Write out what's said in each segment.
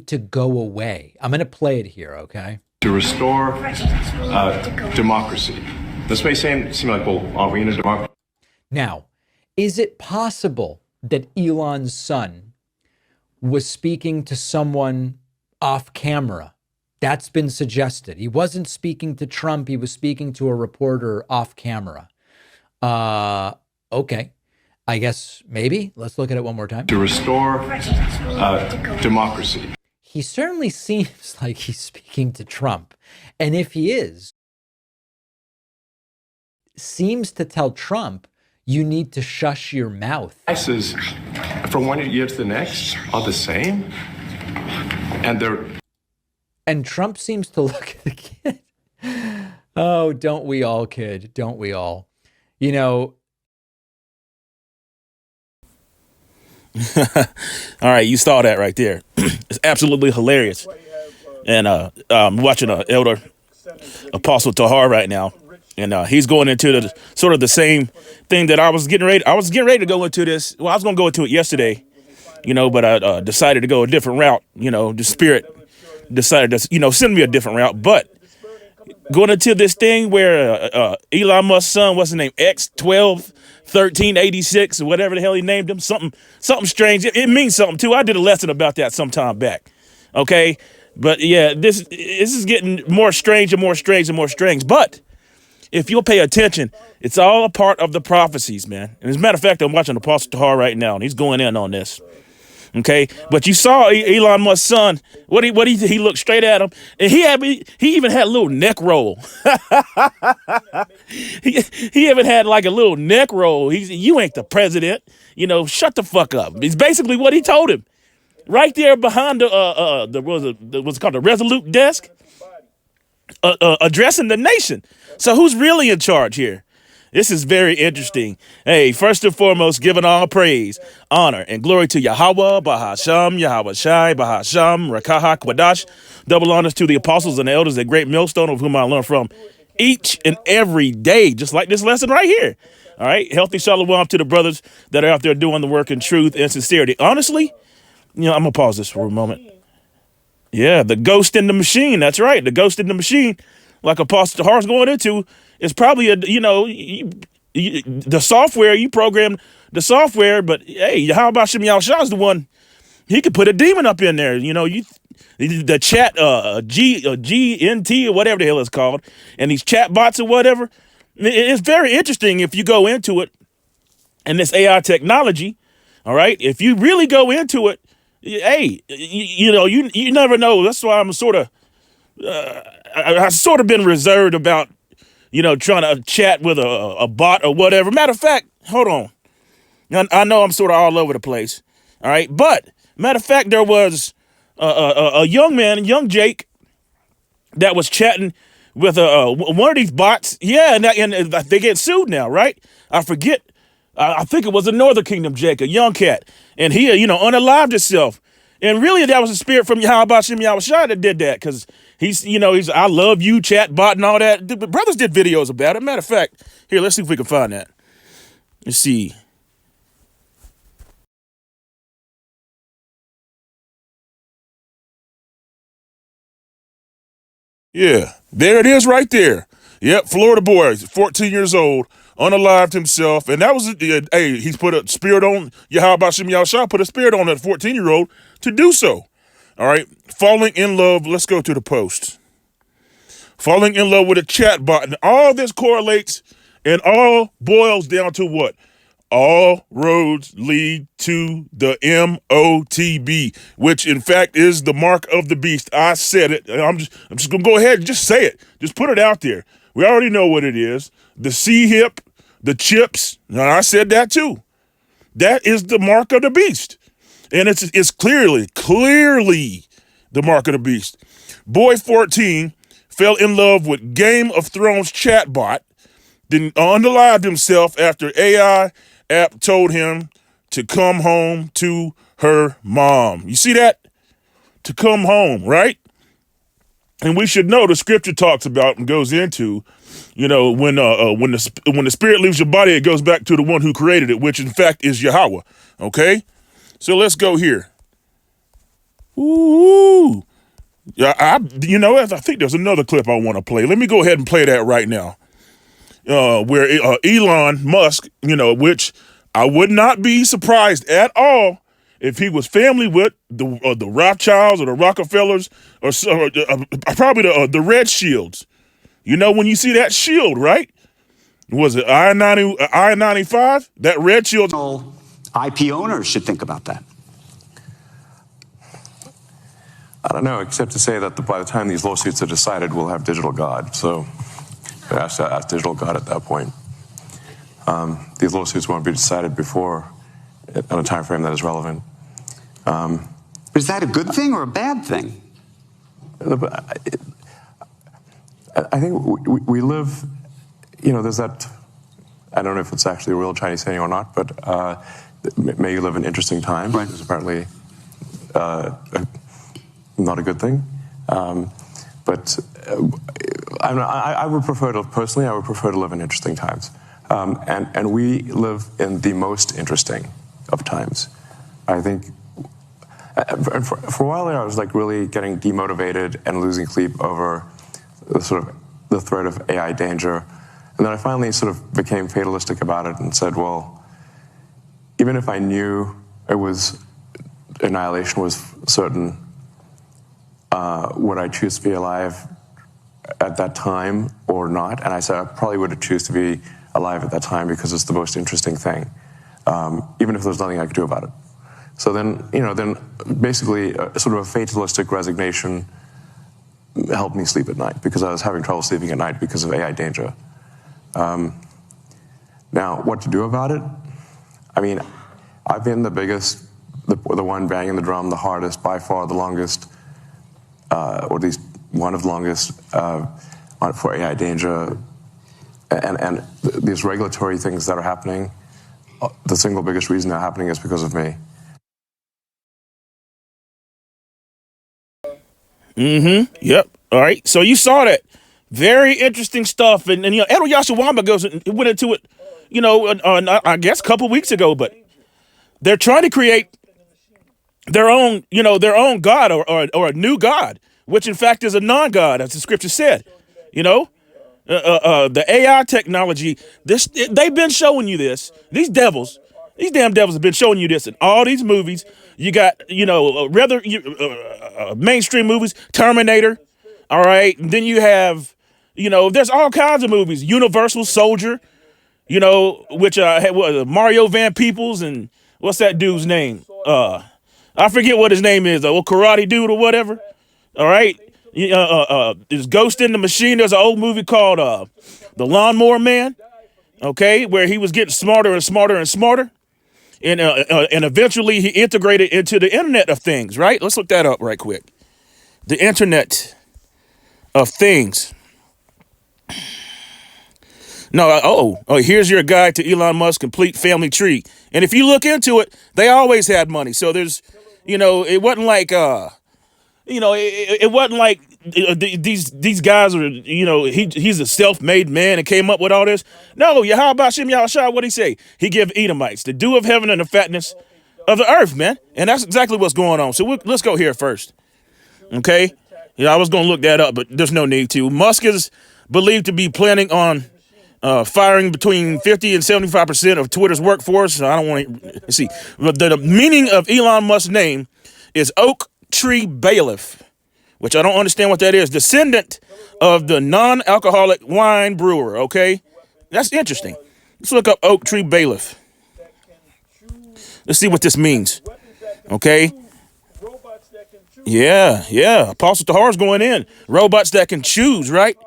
need to go away. I'm going to play it here, okay? To restore democracy. This may seem like, well, are we in a democracy? Now, is it possible that Elon's son was speaking to someone off camera? That's been suggested. He wasn't speaking to Trump. He was speaking to a reporter off camera. Okay. I guess maybe. Let's look at it one more time. To restore democracy. He certainly seems like he's speaking to Trump. And if he is, seems to tell Trump, you need to shush your mouth. Prices from one year to the next are the same. And Trump seems to look at the kid. Oh, don't we all, kid? Don't we all? You know. All right, you saw that right there. It's absolutely hilarious. And I'm watching Elder Apostle Tahar right now. And he's going into the sort of the same thing that I was getting ready to go into this. Well, I was going to go into it yesterday, but I decided to go a different route. The Spirit decided to, send me a different route. But going into this thing where Elon Musk's son, what's his name, X121386 or whatever the hell he named him, something strange. It means something too. I did a lesson about that some time back. Okay, but yeah, this is getting more strange and more strange and more strange. But if you'll pay attention, it's all a part of the prophecies, man. And as a matter of fact, I'm watching Apostle Tahar right now, and he's going in on this. Okay, but you saw Elon Musk's son. He looked straight at him, and he even had a little neck roll. he even had like a little neck roll. You ain't the president. Shut the fuck up. It's basically what he told him, right there behind what's it called, the Resolute desk, addressing the nation. So who's really in charge here? This is very interesting. Hey, first and foremost, giving all praise, honor, and glory to Yahweh, Bahasham, Yahweh Shai, Bahasham, Rakaha, Kwadash. Double honors to the apostles and the elders at Great Millstone, of whom I learn from each and every day, just like this lesson right here. All right, healthy shalom to the brothers that are out there doing the work in truth and sincerity. Honestly, I'm going to pause this for a moment. Yeah, the ghost in the machine. That's right, the ghost in the machine, like Apostle Tahar's going into, is probably the software. You program the software, but hey, how about Shem Yahushua is the one? He could put a demon up in there. The chat GNT or whatever the hell it's called, and these chat bots or whatever. It's very interesting if you go into it, and this AI technology. All right, if you really go into it, hey, you never know. That's why I'm sort of I've sort of been reserved about trying to chat with a bot or whatever. Matter of fact, hold on. I know I'm sort of all over the place. All right. But matter of fact, there was a young man, young Jake, that was chatting with one of these bots. Yeah. And they get sued now, right? I forget. I think it was a Northern Kingdom Jake, a young cat. And he, unalived himself. And really, that was a spirit from Yahweh Shem Yahushua that did that, because he's I love you chat bot and all that. The brothers did videos about it. Matter of fact, here, let's see if we can find that. Let's see. Yeah, there it is right there. Yep, Florida boy, 14 years old, unalived himself. And that was, he's put a spirit on, Yahweh Shem Yahushua put a spirit on that 14-year-old to do so. All right, falling in love. Let's go to the post. Falling in love with a chat bot. And all this correlates and all boils down to what? All roads lead to the MOTB, which in fact is the mark of the beast. I said it. I'm just going to go ahead and just say it. Just put it out there. We already know what it is. The C-hip, the chips. And I said that too. That is the mark of the beast. And it's clearly the mark of the beast. Boy 14 fell in love with Game of Thrones chatbot, then unalived himself after AI app told him to come home to her mom. You see that? To come home, right? And we should know the scripture talks about and goes into, when the spirit leaves your body, it goes back to the one who created it, which in fact is Yahweh. Okay? So let's go here. Ooh. Yeah, I think there's another clip I want to play. Let me go ahead and play that right now. Where Elon Musk, which I would not be surprised at all if he was family with the Rothschilds or the Rockefellers or probably the Red Shields. When you see that shield, right? Was it I-95? That red shield. IP owners should think about that. I don't know, except to say that by the time these lawsuits are decided, we'll have digital God. So ask digital God at that point. These lawsuits won't be decided before on a time frame that is relevant. Is that a good thing or a bad thing? I think we live, there's that, I don't know if it's actually a real Chinese saying or not, but may you live in interesting times. Right. It's apparently not a good thing. But I would prefer to, personally, I would prefer to live in interesting times. And we live in the most interesting of times. I think, for a while there, I was like really getting demotivated and losing sleep over the threat of AI danger. And then I finally sort of became fatalistic about it and said, well, even if I knew annihilation was certain, would I choose to be alive at that time or not? And I said I probably would choose to be alive at that time because it's the most interesting thing, even if there's nothing I could do about it. So then, then basically sort of a fatalistic resignation helped me sleep at night because I was having trouble sleeping at night because of AI danger. Now, what to do about it? I mean, I've been the biggest, the one banging the drum the hardest, by far the longest, or at least one of the longest for AI danger. And these regulatory things that are happening, the single biggest reason they're happening is because of me. Yep. All right. So you saw that. Very interesting stuff. And Edward Yashawamba went into it, I guess a couple weeks ago, but they're trying to create their own God or a new God, which in fact is a non-God, as the scripture said. The AI technology, they've been showing you this. These damn devils have been showing you this in all these movies. You got, mainstream movies, Terminator, all right? And then you have, there's all kinds of movies. Universal Soldier, which had Mario Van Peebles and what's that dude's name? I forget what his name is, the old karate dude or whatever, all right? There's Ghost in the Machine. There's an old movie called The Lawnmower Man, okay, where he was getting smarter and smarter and smarter. And eventually he integrated into the Internet of Things, right? Let's look that up right quick. The Internet of Things. No, here's your guide to Elon Musk's complete family tree. And if you look into it, they always had money. So there's, it wasn't like, it wasn't like these guys are, he's a self-made man and came up with all this. No, Yahweh Hashem Yahushua, what'd he say? He give Edomites the dew of heaven and the fatness of the earth, man. And that's exactly what's going on. So let's go here first. Okay? I was going to look that up, but there's no need to. Musk is believed to be planning on firing between 50 and 75% of Twitter's workforce. So I don't want to see. The meaning of Elon Musk's name is Oak Tree Bailiff, which I don't understand what that is. Descendant of the non-alcoholic wine brewer, okay? That's interesting. Let's look up Oak Tree Bailiff. Let's see what this means, okay? Yeah. Apostle Tahar's going in. Robots that can choose, right?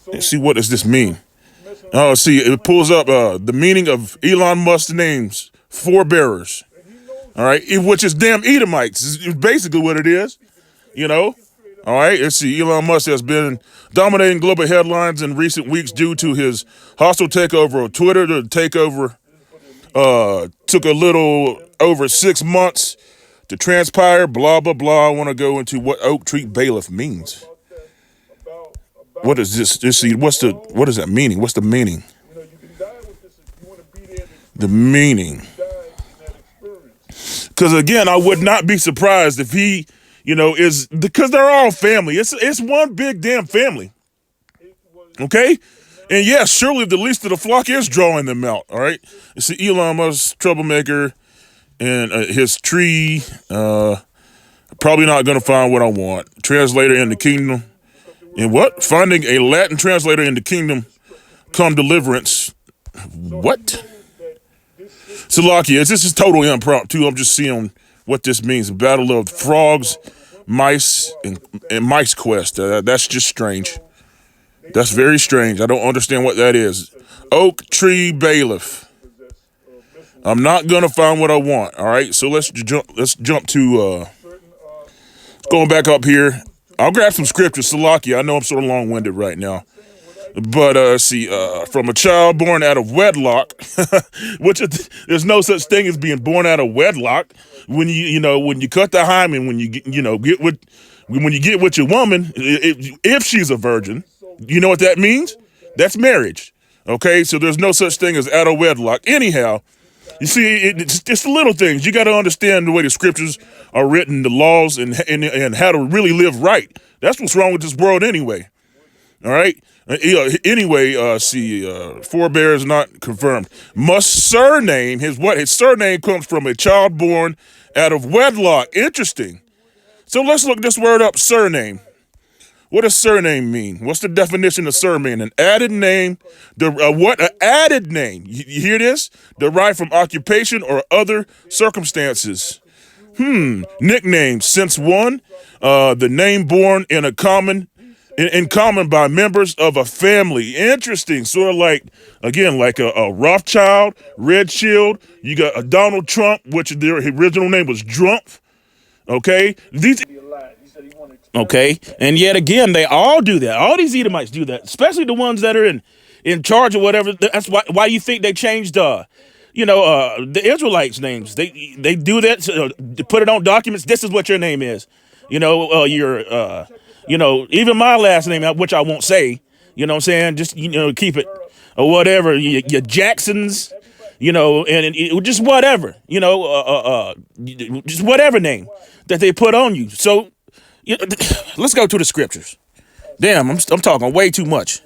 Let's see, what does this mean? Oh, see, it pulls up the meaning of Elon Musk's name's forebearers. All right, which is damn Edomites, is basically what it is, All right, let's see. Elon Musk has been dominating global headlines in recent weeks due to his hostile takeover of Twitter. The takeover took a little over 6 months to transpire, blah, blah, blah. I want to go into what Oak Tree Bailiff means. What is this? What is that meaning? What's the meaning? The meaning. Because again, I would not be surprised if he, is because they're all family. It's one big damn family. Okay? And yes, surely the least of the flock is drawing them out. All right. You see Elon Musk, troublemaker, and his tree. Probably not going to find what I want. Translator in the kingdom. And what? Finding a Latin translator in the kingdom come deliverance. What? Salakia, this is total impromptu. I'm just seeing what this means. A battle of frogs, mice, and mice quest. That's just strange. That's very strange. I don't understand what that is. Oak tree bailiff. I'm not going to find what I want. All right, so let's jump to... going back up here, I'll grab some scripture. Salakia, I know I'm sort of long-winded right now. But from a child born out of wedlock, which there's no such thing as being born out of wedlock. When you cut the hymen, when you get with your woman, if she's a virgin, you know what that means? That's marriage. Okay, so there's no such thing as out of wedlock. Anyhow, you see, it's the little things. You got to understand the way the scriptures are written, the laws, and how to really live right. That's what's wrong with this world anyway. All right? Anyway, forebears not confirmed. Must surname, his surname comes from a child born out of wedlock. Interesting. So let's look this word up, surname. What does surname mean? What's the definition of surname? An added name. What? An added name. You hear this? Derived from occupation or other circumstances. Nickname. Since one, the name born in common by members of a family. Interesting. Sort of like a Rothschild, Red Shield. You got a Donald Trump, which their original name was Drumpf. Okay? Okay, and yet again, they all do that. All these Edomites do that, especially the ones that are in charge or whatever. That's why you think they changed, the Israelites' names. They do that to put it on documents. This is what your name is. Even my last name, which I won't say. You know what I'm saying? Just keep it or whatever. Your Jacksons. And just whatever. Just whatever name that they put on you. So. Let's go to the scriptures. Damn, I'm talking way too much.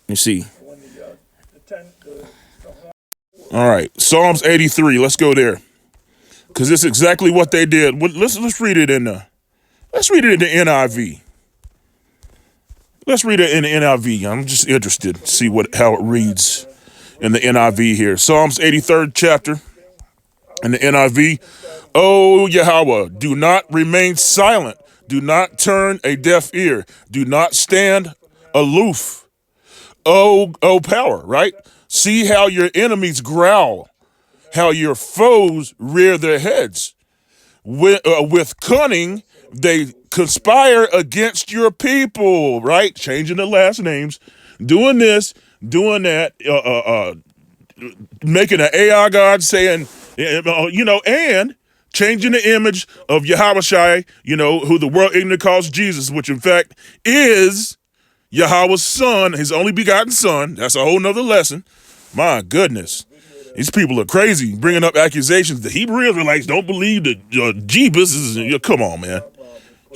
You see. All right, Psalms 83. Let's go there, because it's exactly what they did. Let's read it in the NIV. Let's read it in the NIV. I'm just interested to see how it reads in the NIV here. Psalms 83rd chapter in the NIV. O Yahweh, do not remain silent. Do not turn a deaf ear. Do not stand aloof. O power, right? See how your enemies growl, how your foes rear their heads. With cunning, they conspire against your people, right? Changing the last names, doing this, doing that, making an AI god saying, and changing the image of Yahushua, who the world ignorant calls Jesus, which in fact is Yahweh's son, his only begotten son. That's a whole nother lesson. My goodness. These people are crazy, bringing up accusations. The Hebrew Israelites don't believe that Jesus come on, man.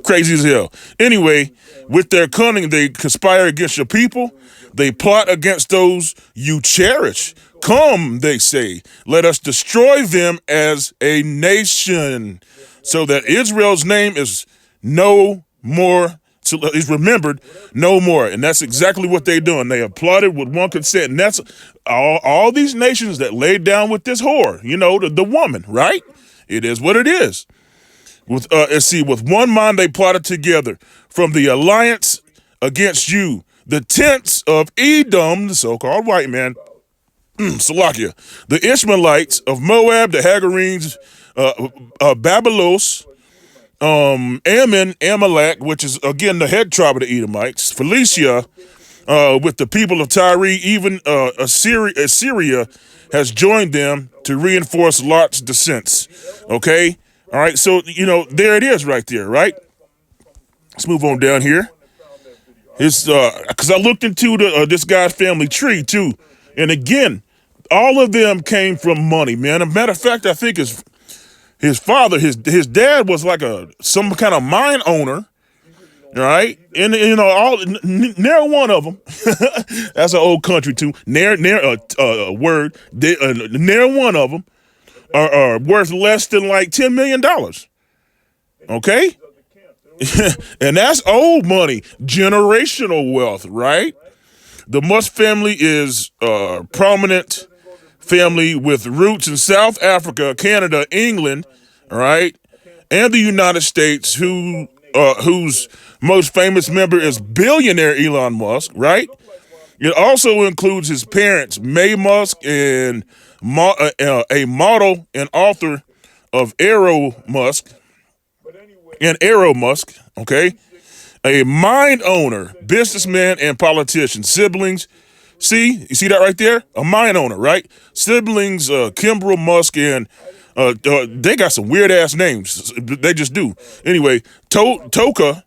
Crazy as hell. Anyway, with their cunning, they conspire against your people. They plot against those you cherish. Come, they say, let us destroy them as a nation, so that Israel's name is no more, is remembered no more. And that's exactly what they're doing. They have plotted with one consent. And that's all these nations that laid down with this whore, the woman, right? It is what it is. With one mind they plotted together from the alliance against you, the tents of Edom, the so-called white man, Salakia, the Ishmaelites of Moab, the Hagarenes, Babylos, Ammon, Amalek, which is again the head tribe of the Edomites, Philistia, with the people of Tyre, even Assyria has joined them to reinforce Lot's descents. Okay, all right, so there it is right there, right? Let's move on down here. It's because I looked into this guy's family tree too, and again, all of them came from money, man. As a matter of fact, I think it's his father, his dad was like some kind of mine owner, right? And you know, near one of them. That's an old country too. Near word. Near one of them are worth less than like $10 million. Okay, and that's old money, generational wealth, right? The Musk family is prominent family with roots in South Africa, Canada, England, right, and the United States, whose most famous member is billionaire Elon Musk, right? It also includes his parents, May Musk, and a model and author of Aero Musk, okay? A mine owner, businessman, and politician. Siblings, you see that right there? A mine owner, right? Siblings, Kimball Musk, and they got some weird ass names. They just do. Anyway, Toshika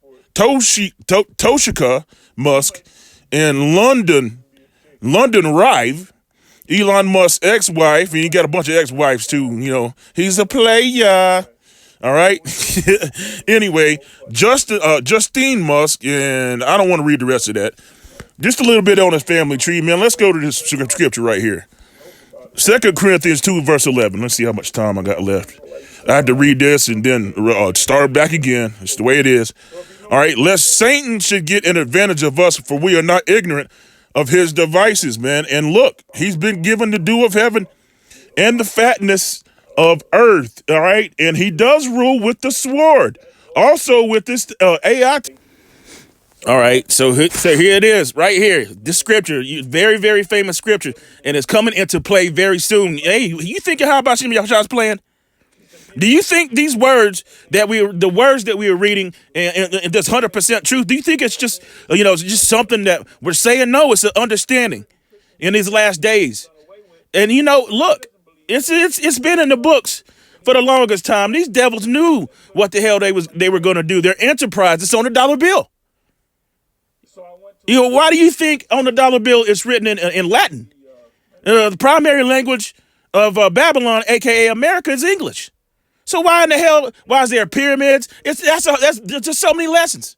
Musk, and London Rive, Elon Musk's ex-wife, and he got a bunch of ex-wives too. You know, he's a player. All right. Anyway, Justine Musk, and I don't want to read the rest of that. Just a little bit on his family tree, man. Let's go to this scripture right here. 2 Corinthians 2, verse 11. Let's see how much time I got left. I had to read this and then start back again. It's the way it is. All right. Lest Satan should get an advantage of us, for we are not ignorant of his devices, man. And look, he's been given the dew of heaven and the fatness of earth. All right. And he does rule with the sword. Also with this AI. All right, so here it is, right here. This scripture, very, very famous scripture, and it's coming into play very soon. Hey, you thinking how about Shem Yahshua's plan? Do you think these words that we were reading, and that's 100% truth? Do you think it's just just something that we're saying? No, it's an understanding in these last days. And look, it's been in the books for the longest time. These devils knew what the hell they were going to do. Their enterprise, it's on the dollar bill. Why do you think on the dollar bill it's written in Latin? The primary language of Babylon, aka America, is English. So why in the hell? Why is there pyramids? That's just so many lessons.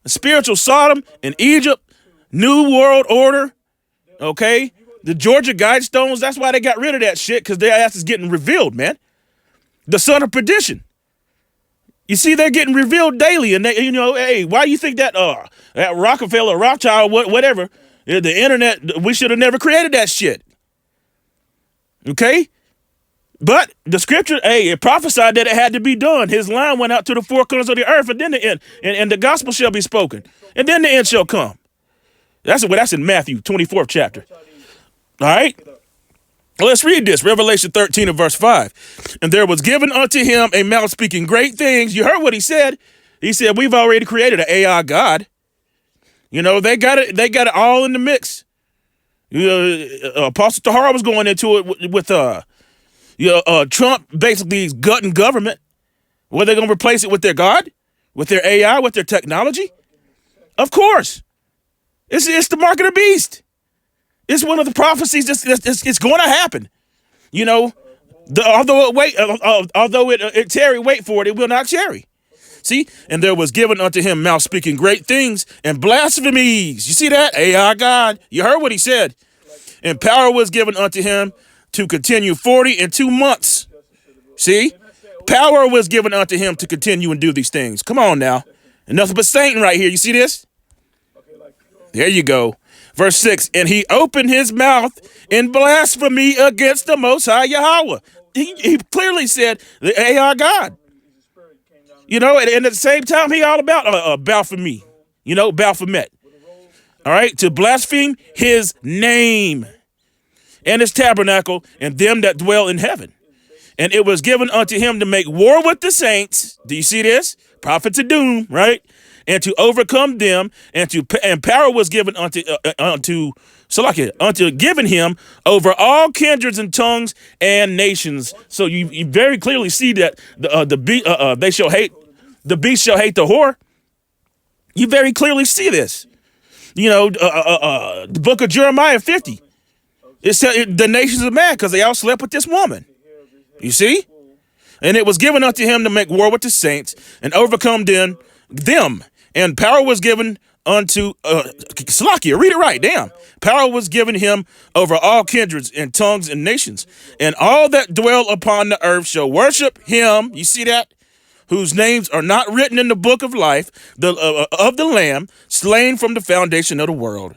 Spiritual Sodom in Egypt, New World Order. Okay, the Georgia Guidestones. That's why they got rid of that shit, because their ass is getting revealed, man. The son of perdition. You see, they're getting revealed daily, and hey, why do you think that Rockefeller, Rothschild, whatever, the internet, we should have never created that shit. Okay, but the scripture, it prophesied that it had to be done. His line went out to the four corners of the earth, and then the end, and the gospel shall be spoken, and then the end shall come. That's in Matthew 24th chapter. All right. Let's read this, Revelation 13 and verse 5. And there was given unto him a mouth speaking great things. You heard what he said. He said, we've already created an AI God. They got it all in the mix. Apostle Tahara was going into it with Trump basically gutting government. Were they going to replace it with their God? With their AI? With their technology? Of course. It's the mark of the beast. It's one of the prophecies it's going to happen. Although it tarry, wait for it, it will not tarry. See, and there was given unto him mouth speaking great things and blasphemies. You see that? AI God. You heard what he said. And power was given unto him to continue 42 months. See, power was given unto him to continue and do these things. Come on now. And nothing but Satan right here. You see this? There you go. Verse 6, and he opened his mouth in blasphemy against the Most High Yahweh. He clearly said the AI God. And at the same time, he all about blasphemy. Baphomet. All right, to blaspheme his name and his tabernacle and them that dwell in heaven. And it was given unto him to make war with the saints. Do you see this? Prophets of doom, right? And to overcome them, and power was given unto given him over all kindreds and tongues and nations. So you very clearly see that the beast shall hate the whore. You very clearly see this. The book of Jeremiah 50. It said the nations are mad because they all slept with this woman. You see? And it was given unto him to make war with the saints and overcome them. And power was given unto Salakia, read it right, damn. Power was given him over all kindreds and tongues and nations. And all that dwell upon the earth shall worship him. You see that? Whose names are not written in the book of life of the Lamb, slain from the foundation of the world.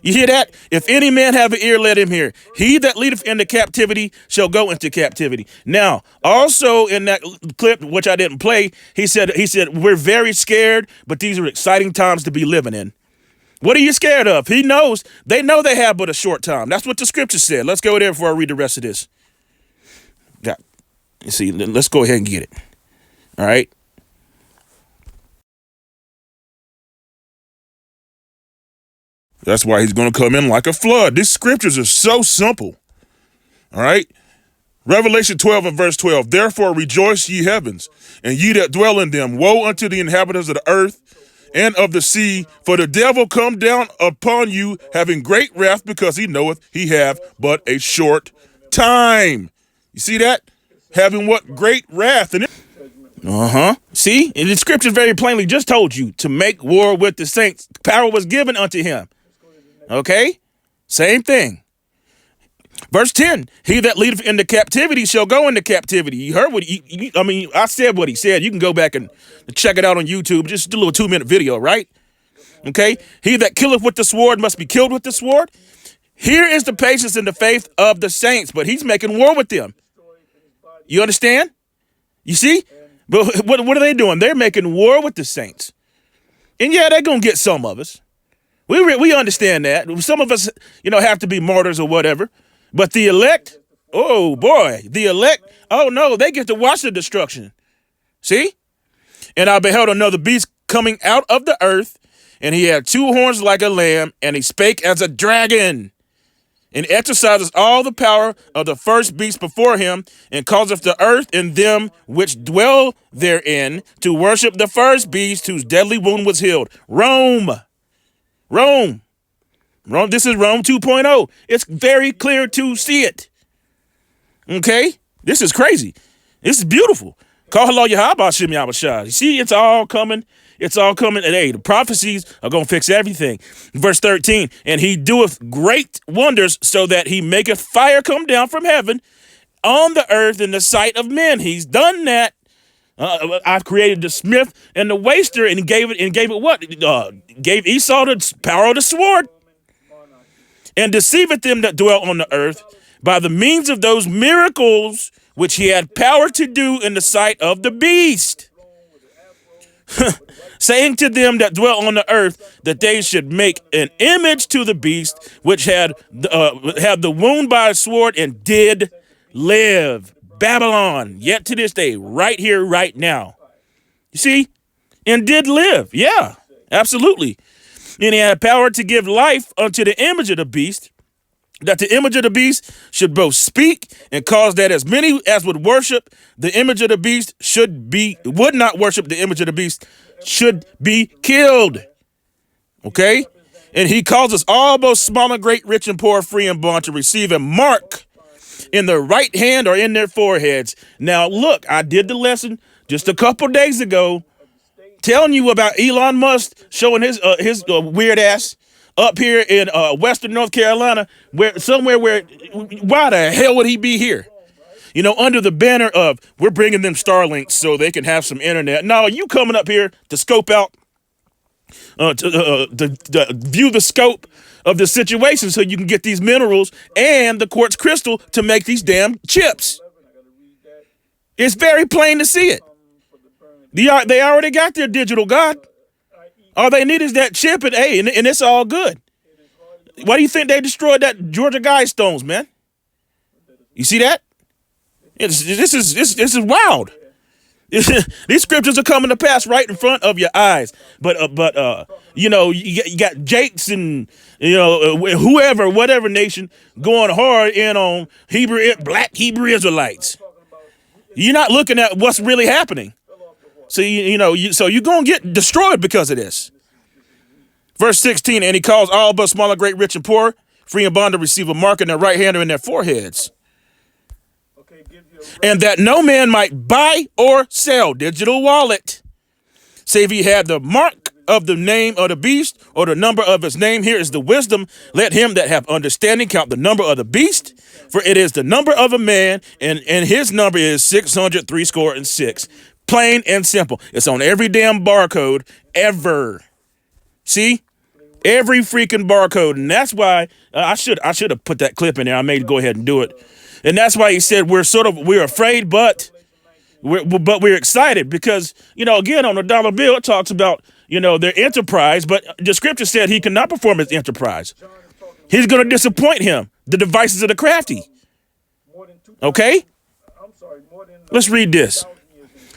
You hear that? If any man have an ear, let him hear. He that leadeth into captivity shall go into captivity. Now, also in that clip, which I didn't play, he said, we're very scared, but these are exciting times to be living in. What are you scared of? He knows. They know they have but a short time. That's what the scripture said. Let's go there before I read the rest of this. See, let's go ahead and get it. All right. That's why he's going to come in like a flood. These scriptures are so simple. All right. Revelation 12 and verse 12. Therefore rejoice ye heavens, and ye that dwell in them. Woe unto the inhabitants of the earth and of the sea, for the devil come down upon you, having great wrath, because he knoweth he have but a short time. You see that? Having what? Great wrath. And See? And the scripture very plainly just told you to make war with the saints. Power was given unto him. Okay? Same thing. Verse 10, he that leadeth into captivity shall go into captivity. You heard what I said what he said. You can go back and check it out on YouTube. Just a little 2-minute video, right? Okay? He that killeth with the sword must be killed with the sword. Here is the patience and the faith of the saints, but he's making war with them. You understand? You see? But what are they doing? They're making war with the saints. And yeah, they're going to get some of us. We understand that. Some of us, have to be martyrs or whatever. But the elect, oh boy, the elect, oh no, they get to watch the destruction. See? And I beheld another beast coming out of the earth, and he had 2 horns like a lamb, and he spake as a dragon, and exercises all the power of the first beast before him, and causeth the earth and them which dwell therein to worship the first beast whose deadly wound was healed. Rome. This is Rome 2.0. It's very clear to see it. Okay? This is crazy. This is beautiful. Call hello Yahweh Shem Yahushua. You see, it's all coming. It's all coming. And hey, the prophecies are going to fix everything. Verse 13, and he doeth great wonders, so that he maketh fire come down from heaven on the earth in the sight of men. He's done that. I've created the smith and the waster, and gave it what? Gave Esau the power of the sword, and deceiveth them that dwell on the earth by the means of those miracles which he had power to do in the sight of the beast. Saying to them that dwell on the earth that they should make an image to the beast which had the wound by a sword and did live. Babylon, yet to this day, right here, right now. You see? And did live. Yeah, absolutely. And he had power to give life unto the image of the beast, that the image of the beast should both speak and cause that as many as would worship the image of the beast would not worship the image of the beast should be killed. Okay? And he causes all both small and great, rich and poor, free and bond to receive a mark in their right hand or in their foreheads. Now, look, I did the lesson just a couple days ago telling you about Elon Musk showing his weird ass up here in Western North Carolina, why the hell would he be here? Under the banner of we're bringing them Starlinks so they can have some internet. No, you coming up here to scope out, to view the scope of the situation so you can get these minerals and the quartz crystal to make these damn chips. It's very plain to see it. They already got their digital god. All they need is that chip, and it's all good. Why do you think they destroyed that Georgia Guidestones, man? You see that? This is wild. These scriptures are coming to pass right in front of your eyes. But you got Jakes and whatever nation going hard in on black Hebrew Israelites. You're not looking at what's really happening. So so you're gonna get destroyed because of this. Verse 16, and he calls all but small and great, rich and poor, free and bond to receive a mark in their right hand or in their foreheads. and that no man might buy or sell digital wallet, save he had the mark of the name of the beast or the number of his name. Here is the wisdom. Let him that have understanding count the number of the beast, for it is the number of a man, and his number is 666. Plain and simple. It's on every damn barcode ever. See? Every freaking barcode. And that's why I should have put that clip in there. I may go ahead and do it. And that's why he said we're afraid, but we're excited because, again, on the dollar bill, it talks about, their enterprise, but the scripture said he cannot perform his enterprise. He's going to disappoint him. The devices of the crafty. Okay? Let's read this.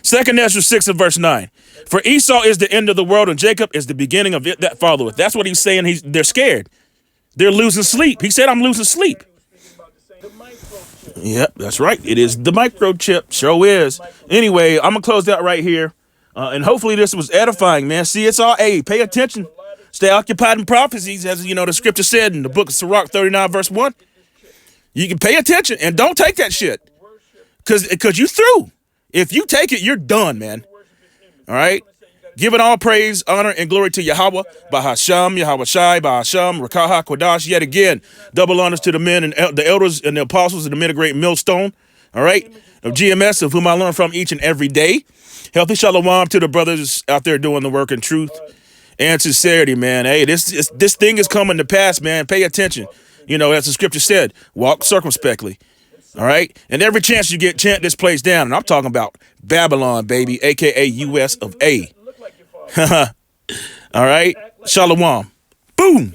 2nd Ezra 6 and verse 9. For Esau is the end of the world and Jacob is the beginning of it that followeth. That's what he's saying. They're scared. They're losing sleep. He said, I'm losing sleep. Yep, that's right. It is the microchip. Sure is. Anyway, I'm going to close that right here. And hopefully this was edifying, man. See, it's all, pay attention. Stay occupied in prophecies, as the scripture said in the book of Sirach 39, verse 1. You can pay attention and don't take that shit. Because you through. If you take it, you're done, man. All right? Giving all praise, honor, and glory to Yahweh, Bahasham, Yahweh Shai, Bahasham, Rakaha, Kodash. Yet again, double honors to the men and the elders and the apostles and the men of great millstone. All right? Of GMS, of whom I learn from each and every day. Healthy shalom to the brothers out there doing the work in truth and sincerity, man. Hey, this thing is coming to pass, man. Pay attention. As the scripture said, walk circumspectly. All right. And every chance you get, chant this place down. And I'm talking about Babylon, baby, a.k.a. US of A. All right. Shalom. Boom.